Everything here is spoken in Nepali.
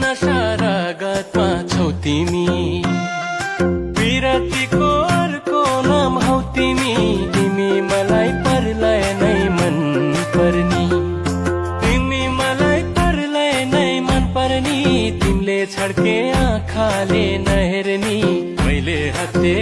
नशा रगतमा छौ तिमी, विरतीको अर्को नाम हौ तिमी। तिमी मलाई परलय नै मन पर्नी, तिमी मलाई परलय नै मन पर्नी। तिमीले छड्के आँखाले नहेर्नी, मैले हत्ते